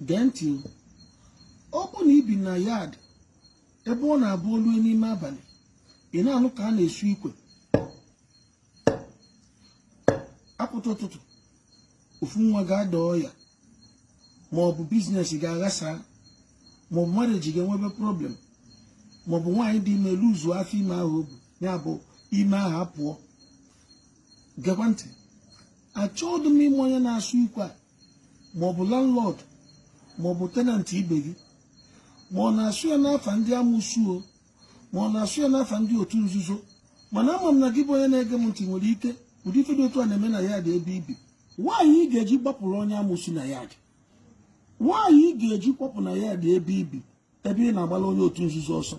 Genti open ibi na yard ebe ọ na-abụ olu n'ime abalị ị na-anụ ka a na-esu ikwe apụta ụtụtụ ofu nwa ga-ada ọya ma ọ bụ biznes ga-aghasa ma ọ bụ marriage ga-enwebe problem ma ọ bụ nwaanyị dị ime luzu afọ ime ahụ o bu ya bụ ime ahụ apụọ. Gekwa ntị, achọghị m ime onye na-asụ ikwe a ma ọ bụ landlord ma ọ bụ tenant ibe gị ma ọ na-asụ ya n'afa ndị amụsuo ma ọ na-asụ ya n'afa ndị otu nzuzo, mana ama m na gị bụ onye na-ege m ntị nwere ike ụdị ife dị otu a na-eme na yadị ebe ibi. Nwaanyị ị ga-eji gbapụrụ onye amụsu na yadị, nwaanyị ị ga-eji kwapụ na yadị ebe ibi ebe ị na-agbala onye otu nzuzo ọsọ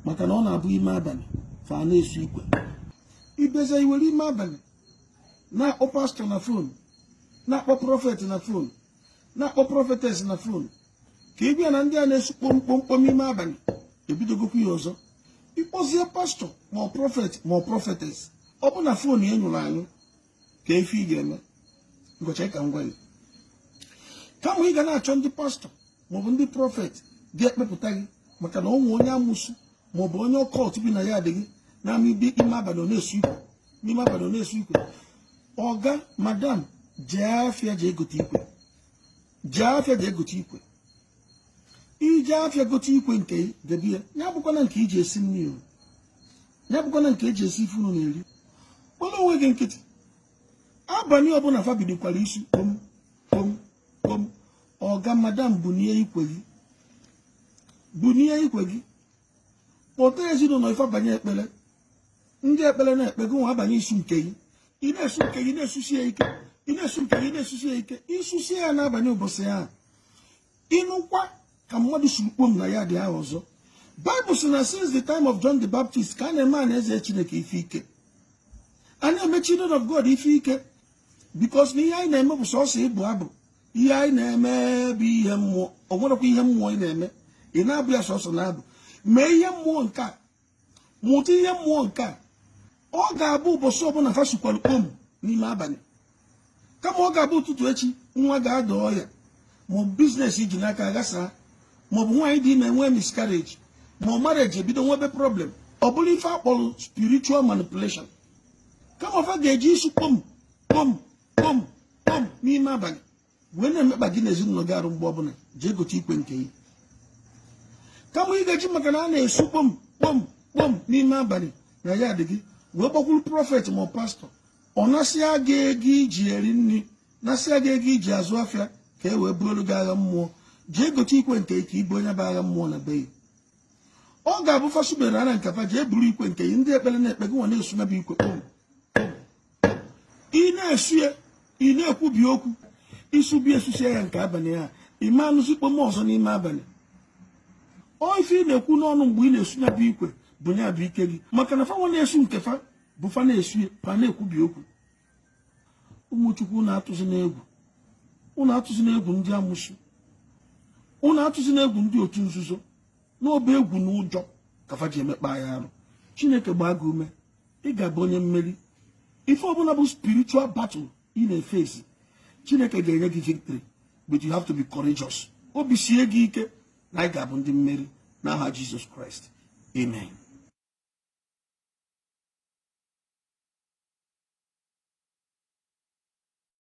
maka na ọ na-abụ ime abalị fa na-esu ikwe. Ibeze iwere ime abalị na-akpọ pastọ na fon, na-akpọ prọfet na fon, na-akpọ prọfetes na fon, ka ị bịa na ndị a na-esu kpomkpomkpom ime abalị ebidogokwu ya ọzọ. Ịkpọzie pastọ ma ọ prọfet ma ọ prọfetes, ọ bụ na fon ya nyụrụ anyụ ka efe ị ga-eme. Ngọcha ka ngwa gị, kama ị ga na-achọ ndị pastọ maọbụ ndị prọfet ga-ekpepụta gị maka na ọ nwe onye amụsụ maọbụ onye ọkọt bi na ya adị gị na-ama ibe ime abalị ọ na-esu ikwe, n'ime abalị ọ na-esu ikwe. Ọga madam jee afịa jee gote ikwe, jee afịa jee gote ikwe. Ije afịa gote ikwe nke debe ya bụkwana nke iji esi mmiri, ya bụkwana nke eji esi ife unu na-eri. Kpọrọ onwe gị nkịtị, abalị ọbụla fa bidokwara isu kpom kpom kpom. Ọga madam bunie ikwe gị, bunie ikwe gị, kpọta ezinụlọ ife abanye ekpere, ndị ekpere na-ekpe gị nwa abanye isu nke gị, ị na-esu nke gị na-esusi ya ike, ị na-esu nke gị na-esusi ya ike. Isusi ya n'abalị ụbọchị ya ịnụkwa ka mmadụ suru kpom na ya dị ahụ ọzọ. Bible sị na since the time of John the Baptist ka a na-eme a na-eze Chineke ife ike, a na-eme children of God ife ike, because na ihe anyị na-eme bụ sọsọ ịbụ abụ. Ihe anyị na-eme bụ ihe mmụọ, ọ nwerekwa ihe mmụọ ị na-eme, ị na-abụ ya sọsọ na-abụ. Mee ihe mmụọ nke a, mụta ihe mmụọ nke a. Ọ ga-abụ ụbọchị ọbụla fasukwara kpom n'ime abalị, kama ọ ga-abụ ụtụtụ echi nwa ga-ada ọya maọbụ biznes iji n'aka aghasa maọbụ nwaanyị dị ime nwee miscarriage ma ọ marriage ebido nwebe problem. Ọ bụrụ ife akpọrọ spiritual manipulation, kama ọfa ga-eji isu kpom kpom kpom kpom n'ime abalị wee na-emekpa gị na ezinụlọ gị arụ. Mgbe ọbụla jee gote ikwe nke gị, kama ị ga-eji maka na a na-esu kpom kpom kpom n'ime abalị na ya dị gị wee gbakwuru prọfet ma pastọ. Ọ nasịa gị ego iji eri nri, nasịa gị ego iji azụ afịa ka e wee bụrụ gị agha mmụọ. Jee gote ikwe nke ka ibu onye bụ agha mmụọ na be ya. Ọ ga-abụ fasubere ara nkafa jee buru ikwe nke ndị ekpere na-ekpe gị nwa na-esu na bụ ikwe kpom. Ị na-esu ya, ị na-ekwubi okwu, isubi esusie ya nke abalị ha, ime anụzi kpom ọzọ n'ime abalị. Ọ ife ị na-ekwu n'ọnụ mgbe ị na-esu na bụ ikwe bụ ya bụ ike gị, maka na fa nwa na-esu nke fa bụ fa na-esu fa na-ekwubi okwu. Ụmụchukwu unu atụzi n'egwu, unu atụzi n'egwu ndị amụsụ, unu atụzi n'egwu ndị otu nzuzo, n'ọba egwu na ụjọ ka fa ji emekpa ya arụ. Chineke gbaa gị ume, ị ga-abụ onye mmeri. Ife ọbụla bụ spiritual battle ị na-efesi, Chineke ga-enye gị victory, but you have to be courageous. Obi sie gị ike na ị ga-abụ ndị mmeri n'aha Jizọs Kraịst. Amen.